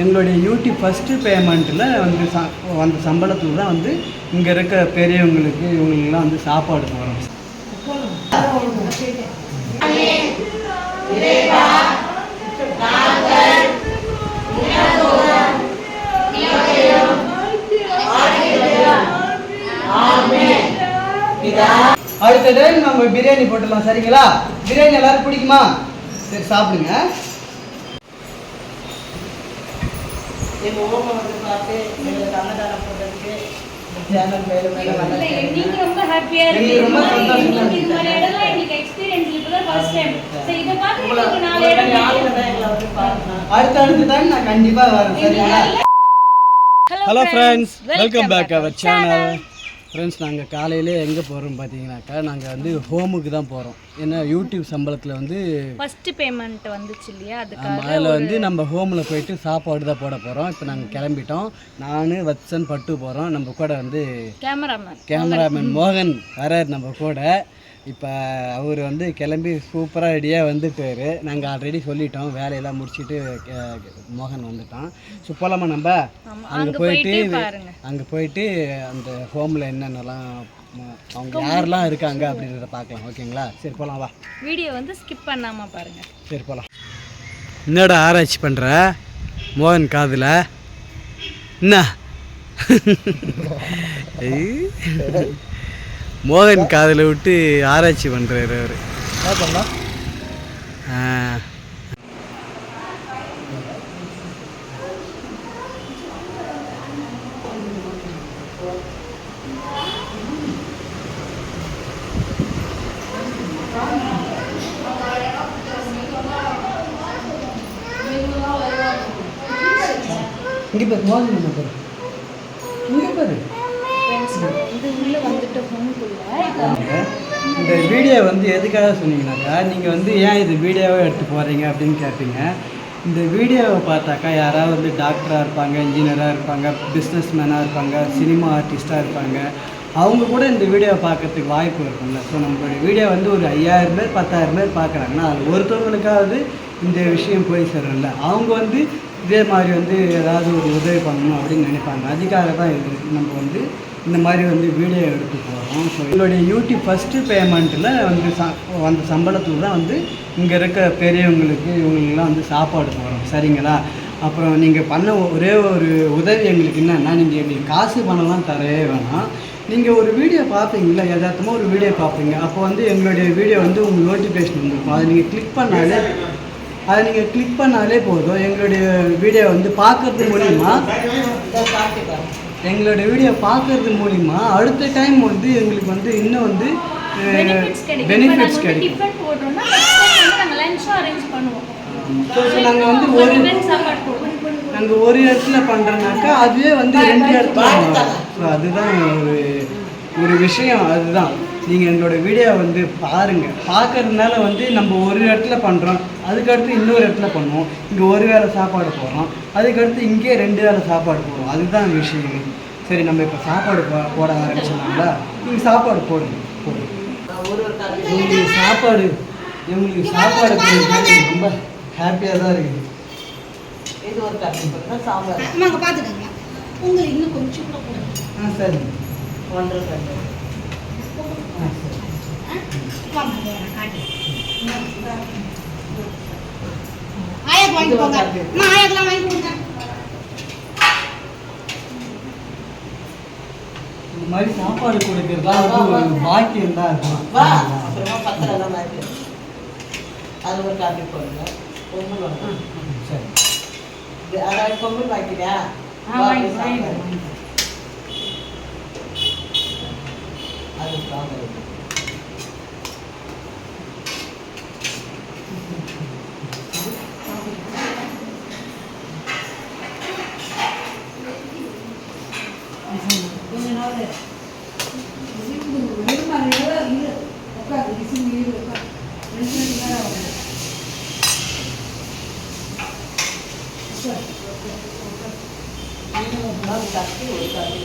எங்களுடைய YouTube first பேமெண்ட்டில் வந்து அந்த சம்பளத்தில் தான் வந்து இங்கே இருக்க பெரியவங்களுக்கு இவங்களுக்கெல்லாம் வந்து சாப்பாடு போகிறோம். அடுத்த டைம் நம்ம பிரியாணி போட்டுடலாம். சரிங்களா? பிரியாணி எல்லாரும் பிடிக்குமா? சரி, சாப்பிடுங்க. அடுத்த டைம் நான் கண்டிப்பா வரேன். சரிங்களா? Hello friends, welcome back our channel. Friends, நாங்கள் காலையிலே எங்கே போகிறோம் பார்த்தீங்கன்னாக்கா, நாங்கள் வந்து ஹோமுக்கு தான் போகிறோம். ஏன்னா யூடியூப் சம்பளத்தில் வந்து ஃபஸ்ட்டு பேமெண்ட் வந்துச்சு இல்லையா, அதுக்காக அதில் வந்து நம்ம ஹோமில் போயிட்டு சாப்பாடு தான் போட போகிறோம். இப்போ நாங்கள் கிளம்பிட்டோம். நான் வத்சன் பட்டு போகிறோம். நம்ம கூட வந்து கேமராமேன் மோகன் வரார் நம்ம கூட. இப்போ அவர் வந்து கிளம்பி சூப்பராக ரெடியாக வந்துட்டார். நாங்கள் ஆல்ரெடி சொல்லிட்டோம், வேலையெல்லாம் முடிச்சுட்டு மோகன் வந்துட்டான். ஸோ போகலாமா நம்ம அங்கே போயிட்டு அந்த ஹோமில் என்னென்னலாம் அவங்க யாரெல்லாம் இருக்காங்க அப்படின்றத பார்க்கலாம். ஓகேங்களா? சரி போகலாம், வா. வீடியோ வந்து ஸ்கிப் பண்ணாமல் பாருங்கள். சரி போகலாம். என்னோட ஆராய்ச்சி பண்ணுற மோகன் காதில் என்ன மோகன் காதில் விட்டு ஆராய்ச்சி பண்ணுறாரு அவர். இங்கே பாரு, மோகன் என்ன பாரு, இங்கே பாரு. இந்த வீடியோ வந்து எதுக்காக சொன்னீங்கன்னாக்கா, நீங்கள் வந்து ஏன் இது வீடியோவை எடுத்து போகிறீங்க அப்படின்னு கேட்பீங்க. இந்த வீடியோவை பார்த்தாக்கா யாராவது வந்து டாக்டராக இருப்பாங்க, இன்ஜினியராக இருப்பாங்க, பிஸ்னஸ் மேனாக இருப்பாங்க, சினிமா ஆர்டிஸ்ட்டாக இருப்பாங்க. அவங்க கூட இந்த வீடியோவை பார்க்கறதுக்கு வாய்ப்பு இருக்கும்ல. ஸோ நம்மளுடைய வீடியோ வந்து ஒரு 5000 பேர் 10,000 பேர் பார்க்குறாங்கன்னா அதில் ஒருத்தவங்களுக்காவது இந்த விஷயம் போய் சேரும்ல. அவங்க வந்து இதே மாதிரி வந்து ஏதாவது ஒரு உதவி பண்ணணும் அப்படின்னு நினைப்பாங்க. அதுக்காக தான் இது நம்ம வந்து இந்த மாதிரி வந்து வீடியோ எடுத்து போகிறோம். ஸோ எங்களுடைய யூடியூப் ஃபஸ்ட்டு பேமெண்ட்டில் வந்து அந்த சம்பளத்தில் தான் வந்து இங்கே இருக்க பெரியவங்களுக்கு இவங்களுக்கெல்லாம் வந்து சாப்பாடு போகிறோம். சரிங்களா? அப்புறம் நீங்கள் பண்ண ஒரே ஒரு உதவி எங்களுக்கு என்னென்னா, நீங்கள் எங்களுக்கு காசு பணம்லாம் தரவே வேணாம். நீங்கள் ஒரு வீடியோ பார்ப்பீங்களா, யதார்த்தமாக ஒரு வீடியோ பார்ப்பீங்க. அப்போ வந்து எங்களுடைய வீடியோ வந்து உங்களுக்கு நோட்டிஃபிகேஷன் வந்துருக்கும். அதை நீங்கள் கிளிக் பண்ணாலே போதும். எங்களுடைய வீடியோ வந்து பார்க்கறது மூலிமா அடுத்த டைம் வந்து எங்களுக்கு வந்து இன்னும் வந்து பெனிஃபிட்ஸ் கிடைக்கும். நாங்கள் ஒரு இடத்துல பண்ணுறோன்னாக்கா அதுவே வந்து 2 இடத்துல வரும். ஸோ அதுதான் ஒரு விஷயம். அதுதான் நீங்கள் எங்களோட வீடியோ வந்து பாருங்கள். பார்க்கறதுனால வந்து நம்ம ஒரு இடத்துல பண்ணுறோம், அதுக்கடுத்து இன்னொரு இடத்துல பண்ணுவோம். இங்கே ஒரு வேளை சாப்பாடு போடுறோம், அதுக்கடுத்து இங்கே 2 வேளை சாப்பாடு போடுவோம். அதுதான் விஷயம். சரி, நம்ம இப்போ சாப்பாடு போட ஆரம்பிச்சோம்னா நீங்கள் சாப்பாடு போடுங்க. எங்களுக்கு சாப்பாடு ரொம்ப ஹாப்பியாக தான் இருக்குது. இது ஒரு கட்டு சாம்பார் பார்த்துக்கோங்க. உங்களுக்கு இன்னும் கொஞ்சம் கூட போடுங்க. சரி, 1 கட்டு. ஆயாக்கு வாங்கி போங்க. ஆயாக்கெல்லாம் வாங்கி கொடுங்க. இந்த மாதிரி சாப்பாடு கொடுக்கறதா ஒரு பாக்கியம் தான் இருக்கும். அப்புறமா பத்திரம் இருக்கு, அது ஒரு காப்பி போடுங்க. பொங்கல் வாங்க. சரி, அதாவது பொங்கல் வாங்கிக்கிறியா? அது சாம்பார். தட்டி ஒரு தட்டி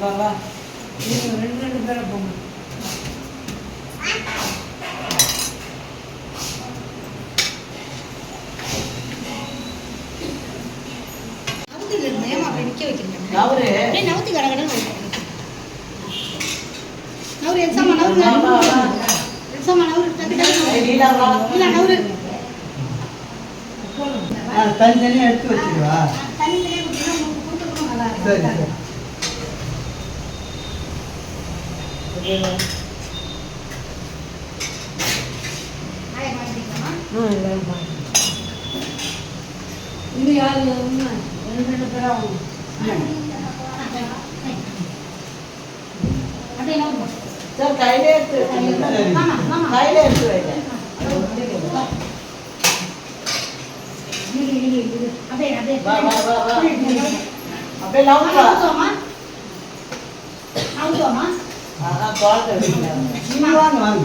வா வா. நீங்க ரெண்டு பேரை போங்க. ஏமா அப்படி நிக்க வைக்கிறீங்க? நவரு. அப்படியே நவுத்தி கடகடன்னு நவரு எக்ஸாமா நவரு எக்ஸாமா நவரு லீலா வா. இல்ல நவரு தனித்தனியாக எடுத்து வச்சுடுவா. தனித்தனியாக கொடுத்தீங்கன்னா உங்களுக்கு கொடுத்துக்கணும் நல்லா இருக்கும். சரி சரி. ஆயா மாட்டிக்கலாமா? இன்னும் யாரு ரெண்டு பேரா அப்படியே நவரு சார் கையில எடுத்து சரி. மாமா மாமா கையில எடுத்து வைங்க. அப்படியே அப்படியே வா வா வா வா. அப்படியே லவ் வா. அவுத்துவாமா குழந்தை வீட்டுல. நீங்க வாங்க வாங்க.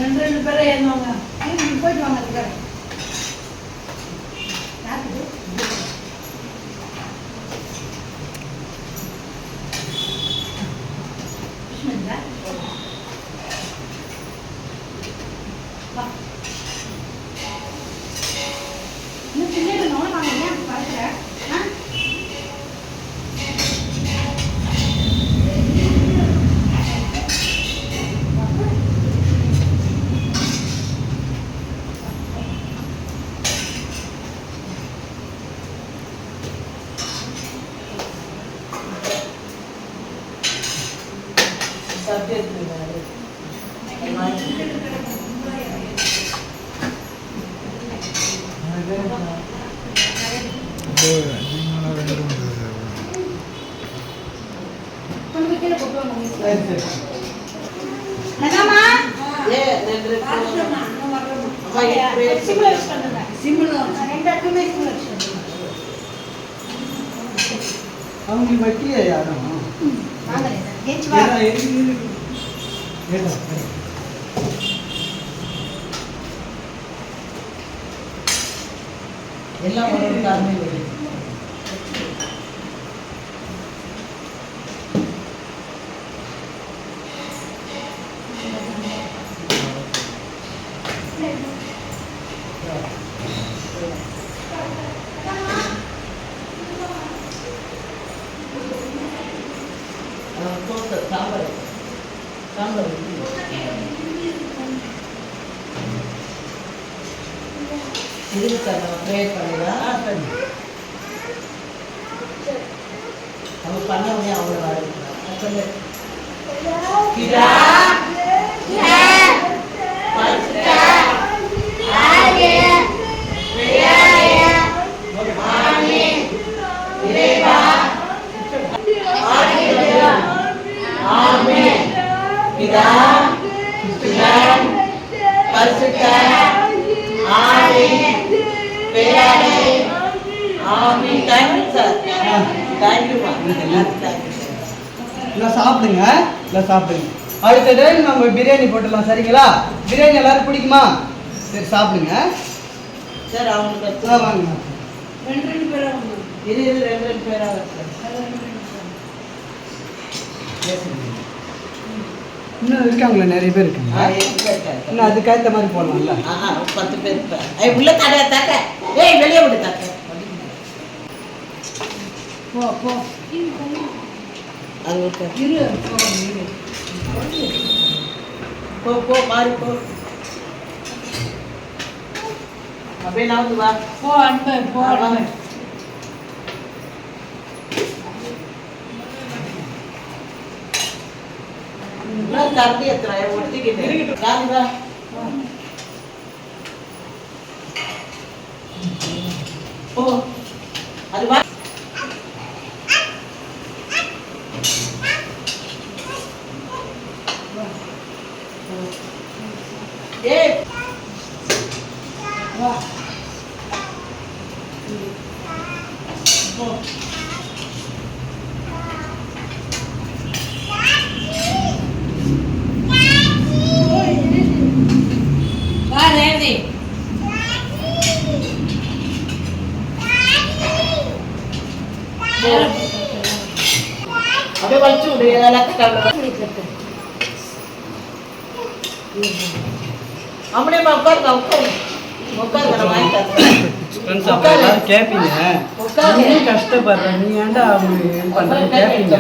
ரெண்டு பேரும் ஏறுவாங்க. போயிட்டு வாங்க அதுக்காக யாருக்கு இன்னும் பின்னாடி நோன வாங்க ஏன் பார்க்குற சப்ஜெக்ட் கொண்டு போய் கீழே போட்டு வாங்க சரி சரி. நகமா ஏ ரெண்டு அம்மா இது சிமுலேட் பண்ணுங்க சிம்பிள் ரெண்டு இடத்துமே சிமுலேட் பண்ணுங்க அவங்களுக்கு வைக்கலையா யாரும்? வாங்க ஏச்சு வா எல்லாம் ஒரு காரணமே இல்லை. சாம்பார் சாம்பார் இதுக்கு சார் நம்ம ப்ரேயர் பண்ணிடலாம். நம்ம பண்ண உடனே அவங்கள வரவேற்கிறோம். சொல்லு. பிதா, பரிசுத்த ஆவியே, பெயராலே, ஆமென். இறைவா, ஆதியிலும், ஆமென். பிதா, சுதன், பரிசுத்த ஆவியின் பெயராலே, ஆமென். Thank you sir. தேங்க்யூமா. Thank you sir. இல்லை சாப்பிடுங்க, இல்லை சாப்பிடுங்க. அடுத்த டைம் நம்ம பிரியாணி போட்டுடலாம், சரிங்களா? பிரியாணி எல்லாரும் பிடிக்குமா? சரி சாப்பிடுங்க. சார் அவங்களுக்கு வாங்க. ரெண்டு பேரா இது ரெண்டு பேராக சார். இன்னும் இருக்காங்களா? நிறைய பேர் இருக்காங்க. இன்னும் அதுக்கேற்ற மாதிரி போடலாம்ல. 10 பேர் இருப்பாங்க. உள்ள தடைய தாக்க. வெளியே விடு தாக்க. போ போ அது ஓகே. இரு போ போ மாறி போ. அப்படியே நான் வா. போ அன்பு போ அன்பு. இன்னும் கரண்டி எத்துறேன் ஒட்டிக்கிட்டு. காலி வா. போ. அது வா. ஏய் வா போ. Daddy. அப்படியேம்மா உட்காருங்க உட்காருங்க நான் வாங்கி தரேன். ஃப்ரெண்ட்ஸ் அப்போ எல்லாரும் கேட்பீங்க நீ கஷ்டப்படுற நீ ஏன்டா அவங்க இது பண்ணுற கேட்பீங்க.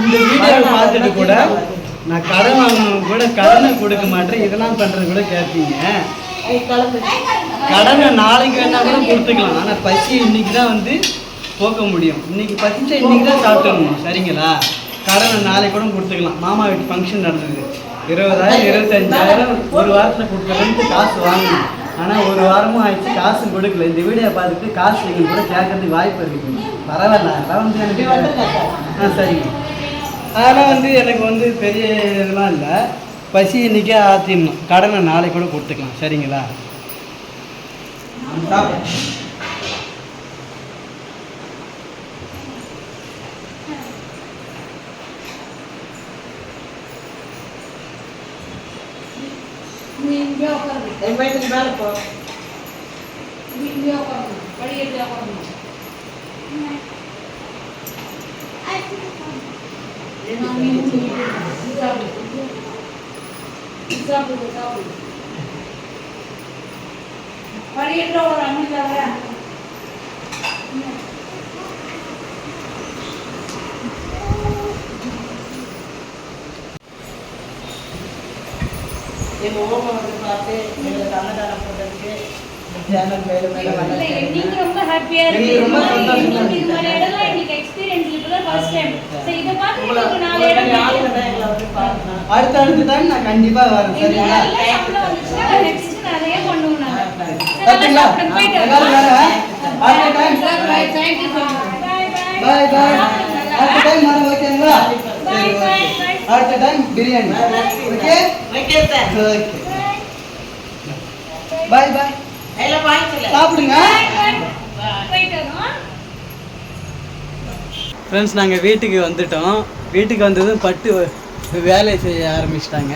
இந்த வீடியோவை பார்த்துட்டு கூட நான் கடன் வாங்கினவங்க கூட கடனை கொடுக்க மாட்டேன் இதெல்லாம் பண்ணுறது கூட கேட்பீங்க. கடனை நாளைக்கு வேணா கூட கொடுத்துக்கலாம். ஆனால் பசி இன்னைக்கு தான் வந்து போக்க முடியும். இன்னைக்கு பசிச்சா இன்னைக்கு தான் சாப்பிட்டுக்கணும் சரிங்களா. கடனை நாளைக்கு கூட கொடுத்துக்கலாம். மாமா வீட்டு ஃபங்க்ஷன் நடந்தது 20,000 25,000 ஒரு வாரத்தில் கொடுக்குறதுக்கு காசு வாங்கணும். ஆனால் ஒரு வாரமும் ஆயிடுச்சு காசும் கொடுக்கல. இந்த வீடியோ பார்த்துட்டு காசு நீங்கள் கூட கேட்கறதுக்கு வாய்ப்பு இருக்குது. பரவாயில்ல அதெல்லாம் வந்து எனக்கு சரிங்க. அதெல்லாம் வந்து எனக்கு வந்து பெரிய இதெல்லாம் இல்லை. பசி இன்னைக்கே ஆற்றிடணும். கடனை நாளைக்கு கூட கொடுத்துக்கலாம் சரிங்களா. நீ இங்கே உட்காரு. என் வயிற்றுக்கு மேலே போ. நீ இங்கே உட்காரணும். படிக்கட்டு உட்காரணும். படிக்கட்டு ஒரு அமைச்சாங்க. எங்கள் ஓமை வந்து பார்த்து எங்களுக்கு அன்னதானம் போட்டதுக்கு சேனல் மேலே மேலே நீங்க ரொம்ப ஹாப்பியா நீங்க ரொம்ப இருக்கீங்க. சந்தோஷமா நீங்க இந்த மாதிரி இடம்லாம் எனக்கு எக்ஸ்பீரியன்ஸ் இப்பதான் ஃபர்ஸ்ட் டைம். சரி இத பார்த்து உங்களுக்கு 4 இடம் அடுத்த டைம் நான் கண்டிப்பாக வரேன் சரிங்களா. நெக்ஸ்ட் நிறைய பண்ணுவோம் நாங்க. பார்த்தீங்களா எல்லாரும் வரேன். அடுத்த time thank you. Bye bye. அடுத்த டைம் வரேன் ஓகேங்களா. சரி ஓகே. அடுத்த time biryani okay okay sir. Okay bye bye. எல்லாம் வாங்கிக்கல சாப்பிடுங்க. போயிட்டு வரோம். ஃப்ரெண்ட்ஸ் நாங்கள் வீட்டுக்கு வந்துட்டோம். வீட்டுக்கு வந்ததும் பட்டு வேலை செய்ய ஆரம்பிச்சிட்டாங்க.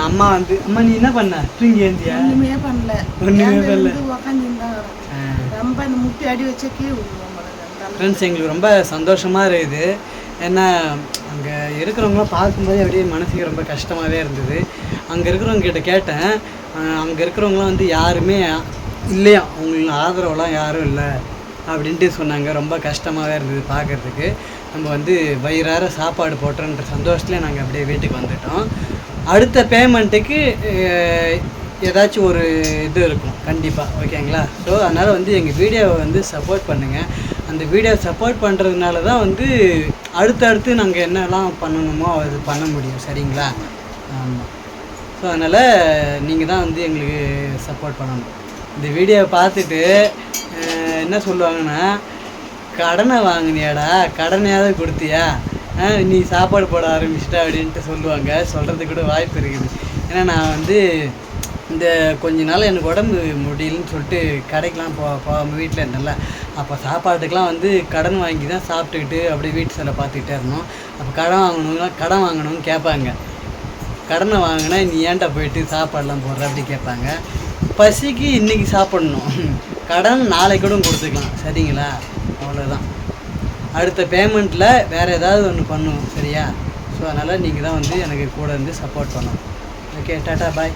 அம்மா வந்து அம்மா நீ என்ன பண்ண தூங்கி ஏந்தியா? ஒண்ணுமே பண்ணல. ஒண்ணுமே பண்ணல. உக்காந்துருந்தாங்க. ரொம்ப அந்த முட்டி அடி வச்சக்கே ஃப்ரெண்ட்ஸ் எங்களுக்கு ரொம்ப சந்தோஷமாக இருக்குது. ஏன்னா அங்கே இருக்கிறவங்களாம் பார்க்கும்போது அப்படியே மனசுக்கு ரொம்ப கஷ்டமாகவே இருந்தது. அங்கே இருக்கிறவங்க கிட்ட கேட்டேன். அங்கே இருக்கிறவங்களாம் வந்து யாருமே இல்லையா அவங்களுக்கு ஆதரவுலாம் யாரும் இல்லை அப்படின்ட்டு சொன்னாங்க. ரொம்ப கஷ்டமாகவே இருந்தது பார்க்குறதுக்கு. நம்ம வந்து வயிறார சாப்பாடு போட்டோன்ற சந்தோஷத்துலேயே நாங்கள் அப்படியே வீட்டுக்கு வந்துட்டோம். அடுத்த பேமெண்ட்டுக்கு ஏதாச்சும் ஒரு இது இருக்கும் கண்டிப்பாக ஓகேங்களா. ஸோ அதனால் வந்து எங்கள் வீடியோவை வந்து சப்போர்ட் பண்ணுங்கள். அந்த வீடியோவை சப்போர்ட் பண்ணுறதுனால தான் வந்து அடுத்தடுத்து நாங்கள் என்னெல்லாம் பண்ணணுமோ அது பண்ண முடியும் சரிங்களா. ஆமாம். ஸோ அதனால் நீங்கள் தான் வந்து எங்களுக்கு சப்போர்ட் பண்ணணும். இந்த வீடியோவை பார்த்துட்டு என்ன சொல்லுவாங்கன்னா கடனை வாங்கினியாடா கடனையாவது கொடுத்தியா நீ சாப்பாடு போட ஆரம்பிச்சிட்ட அப்படின்ட்டு சொல்லுவாங்க. சொல்கிறதுக்கு கூட வாய்ப்பு இருக்குது. ஏன்னா நான் வந்து இந்த கொஞ்ச நாள் எனக்கு உடம்பு முடியலன்னு சொல்லிட்டு கடைக்கெலாம் போகாமல் வீட்டில் இருந்தேன்ல. அப்போ சாப்பாட்டுக்கெலாம் வந்து கடன் வாங்கி தான் சாப்பிட்டுக்கிட்டு அப்படியே வீட்டு செலவை பார்த்துக்கிட்டே இருந்தோம். அப்போ கடன் வாங்கணும்னு கேட்பாங்க. கடனை வாங்கினா நீ ஏன்டா போயிட்டு சாப்பாடெலாம் போடுற அப்படி கேட்பாங்க. பசிக்கு இன்றைக்கி சாப்பிட்ணும். கடன் நாளைக்கு கூட கொடுத்துக்கலாம் சரிங்களா. அவ்வளோதான். அடுத்த பேமெண்ட்டில் வேறு ஏதாவது ஒன்று பண்ணுவோம் சரியா. ஸோ அதனால் நீங்கள் தான் வந்து எனக்கு கூட இருந்து சப்போர்ட் பண்ணணும். ஓகே டாட்டா பாய்.